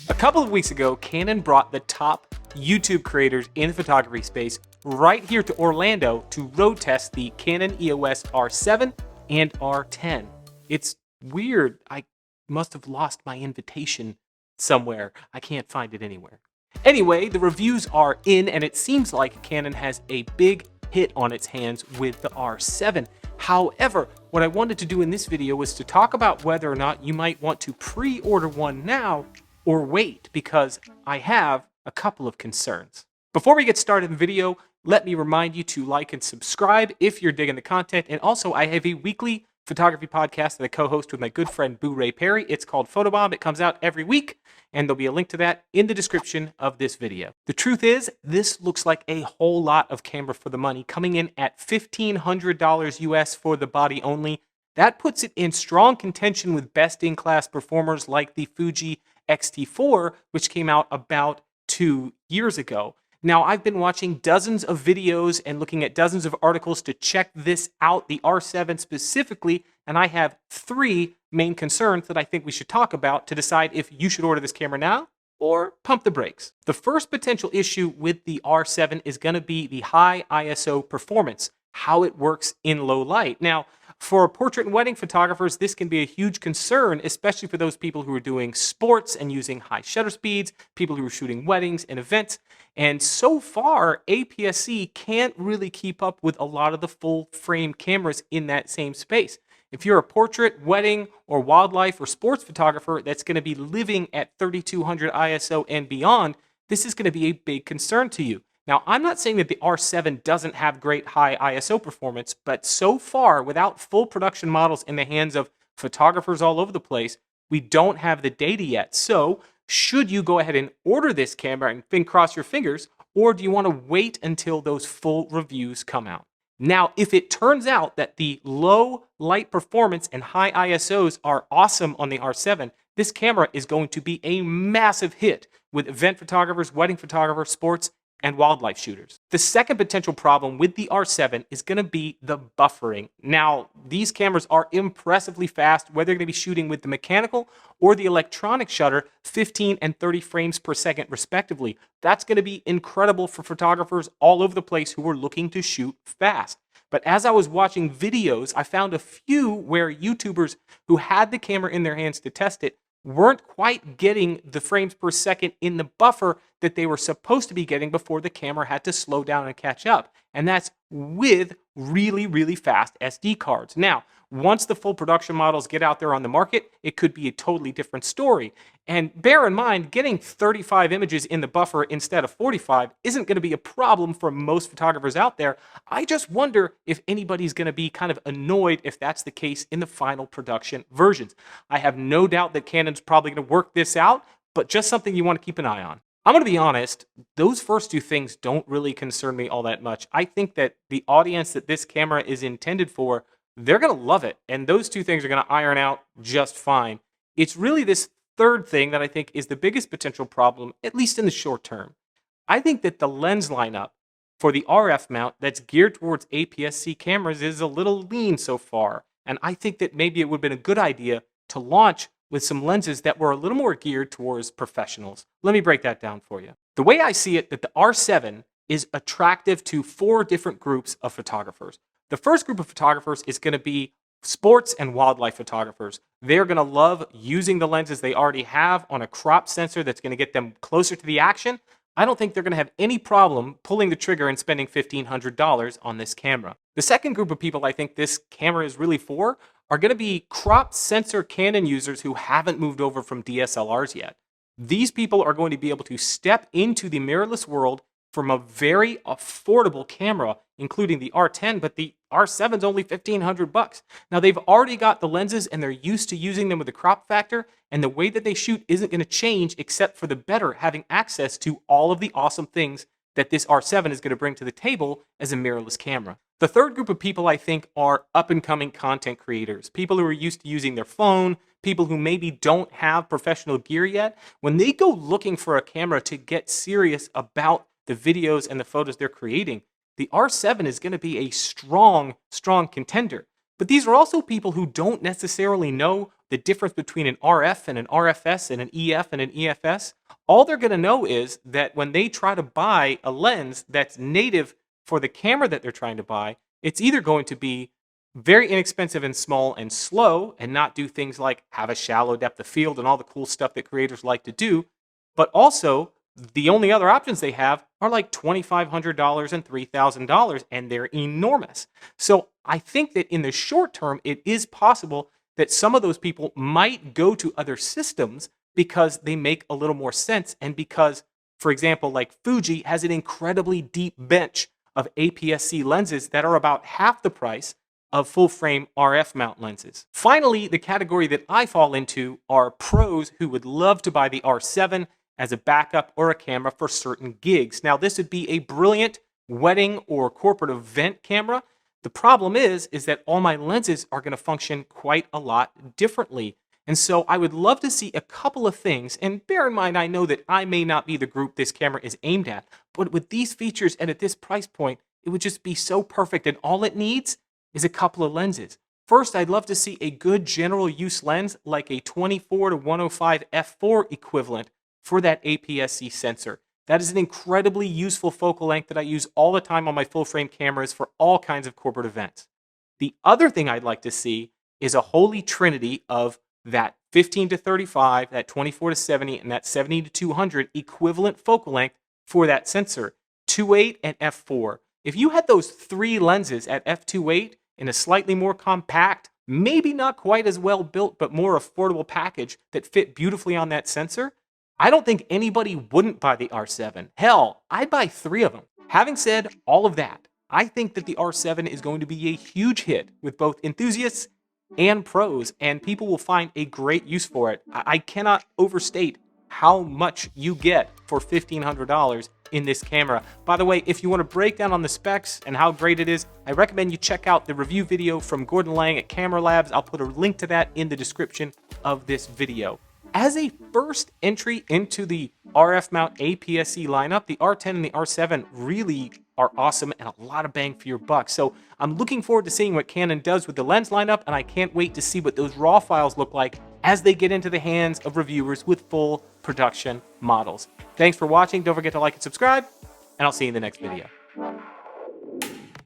A couple of weeks ago, Canon brought the top YouTube creators in the photography space right here to Orlando to road test the Canon EOS R7 and R10. It's weird. I must have lost my invitation somewhere. I can't find it anywhere. Anyway, the reviews are in, and it seems like Canon has a big hit on its hands with the R7. However, what I wanted to do in this video was to talk about whether or not you might want to pre-order one now or wait, because I have a couple of concerns. Before we get started in the video, let me remind you to like and subscribe if you're digging the content. And also, I have a weekly photography podcast that I co-host with my good friend Boo Ray Perry. It's called Photobomb. It comes out every week, and there'll be a link to that in the description of this video. The truth is, this looks like a whole lot of camera for the money, coming in at $1,500 US for the body only. That puts it in strong contention with best-in-class performers like the Fuji X-T4, which came out about 2 years ago. Now, I've been watching dozens of videos and looking at dozens of articles to check this out, the R7 specifically, and I have 3 main concerns that I think we should talk about to decide if you should order this camera now or pump the brakes. The first potential issue with the R7 is going to be the high ISO performance, how it works in low light. Now, for portrait and wedding photographers, this can be a huge concern, especially for those people who are doing sports and using high shutter speeds, people who are shooting weddings and events. And so far, APS-C can't really keep up with a lot of the full frame cameras in that same space. If you're a portrait, wedding, or wildlife or sports photographer that's going to be living at 3200 ISO and beyond, this is going to be a big concern to you. Now, I'm not saying that the R7 doesn't have great high ISO performance, but so far, without full production models in the hands of photographers all over the place, we don't have the data yet. So, should you go ahead and order this camera and cross your fingers, or do you want to wait until those full reviews come out? Now, if it turns out that the low light performance and high ISOs are awesome on the R7, this camera is going to be a massive hit with event photographers, wedding photographers, sports, and wildlife shooters. The second potential problem with the R7 is going to be the buffering. Now, these cameras are impressively fast, whether you're going to be shooting with the mechanical or the electronic shutter, 15 and 30 frames per second respectively. That's going to be incredible for photographers all over the place who are looking to shoot fast. But as I was watching videos, I found a few where YouTubers who had the camera in their hands to test it weren't quite getting the frames per second in the buffer that they were supposed to be getting before the camera had to slow down and catch up. And that's with really, really fast SD cards. Now, once the full production models get out there on the market, it could be a totally different story. And bear in mind, getting 35 images in the buffer instead of 45 isn't going to be a problem for most photographers out there. I just wonder if anybody's going to be kind of annoyed if that's the case in the final production versions. I have no doubt that Canon's probably going to work this out, but just something you want to keep an eye on. I'm going to be honest, those first 2 things don't really concern me all that much. I think that the audience that this camera is intended for, they're going to love it, and those 2 things are going to iron out just fine. It's really this third thing that I think is the biggest potential problem, at least in the short term. I think that the lens lineup for the RF mount that's geared towards APS-C cameras is a little lean so far, and I think that maybe it would have been a good idea to launch with some lenses that were a little more geared towards professionals. Let me break that down for you. The way I see it, that the R7 is attractive to 4 different groups of photographers. The first group of photographers is going to be sports and wildlife photographers. They're going to love using the lenses they already have on a crop sensor that's going to get them closer to the action. I don't think they're going to have any problem pulling the trigger and spending $1,500 on this camera. The second group of people I think this camera is really for are going to be crop sensor Canon users who haven't moved over from DSLRs yet. These people are going to be able to step into the mirrorless world from a very affordable camera, including the R10, but the R7's only $1,500. Now, they've already got the lenses and they're used to using them with the crop factor, and the way that they shoot isn't going to change except for the better having access to all of the awesome things that this R7 is going to bring to the table as a mirrorless camera. The third group of people I think are up-and-coming content creators, people who are used to using their phone, people who maybe don't have professional gear yet. When they go looking for a camera to get serious about the videos and the photos they're creating, the R7 is going to be a strong contender. But these are also people who don't necessarily know the difference between an RF and an RFS and an EF and an EFS, all they're going to know is that when they try to buy a lens that's native for the camera that they're trying to buy, it's either going to be very inexpensive and small and slow and not do things like have a shallow depth of field and all the cool stuff that creators like to do, but also the only other options they have are like $2,500 and $3,000, and they're enormous. So I think that in the short term, it is possible that some of those people might go to other systems because they make a little more sense, and because, for example, like Fuji has an incredibly deep bench of APS-C lenses that are about half the price of full-frame RF mount lenses. Finally, the category that I fall into are pros who would love to buy the R7 as a backup or a camera for certain gigs. Now, this would be a brilliant wedding or corporate event camera. The problem is that all my lenses are going to function quite a lot differently. And so I would love to see a couple of things, and bear in mind, I know that I may not be the group this camera is aimed at, but with these features and at this price point, it would just be so perfect, and all it needs is a couple of lenses. First, I'd love to see a good general use lens like a 24 to 105 f4 equivalent for that APS-C sensor. That is an incredibly useful focal length that I use all the time on my full-frame cameras for all kinds of corporate events. The other thing I'd like to see is a holy trinity of that 15 to 35, that 24 to 70, and that 70 to 200 equivalent focal length for that sensor, 2.8 and f4. If you had those three lenses at f2.8 in a slightly more compact, maybe not quite as well built, but more affordable package that fit beautifully on that sensor, I don't think anybody wouldn't buy the R7. Hell, I'd buy 3 of them. Having said all of that, I think that the R7 is going to be a huge hit with both enthusiasts and pros, and people will find a great use for it. I cannot overstate how much you get for $1,500 in this camera. By the way, if you want a breakdown on the specs and how great it is, I recommend you check out the review video from Gordon Laing at Camera Labs. I'll put a link to that in the description of this video. As a first entry into the RF mount APS-C lineup, the R10 and the R7 really are awesome and a lot of bang for your buck. So I'm looking forward to seeing what Canon does with the lens lineup, and I can't wait to see what those raw files look like as they get into the hands of reviewers with full production models. Thanks for watching. Don't forget to like and subscribe, and I'll see you in the next video.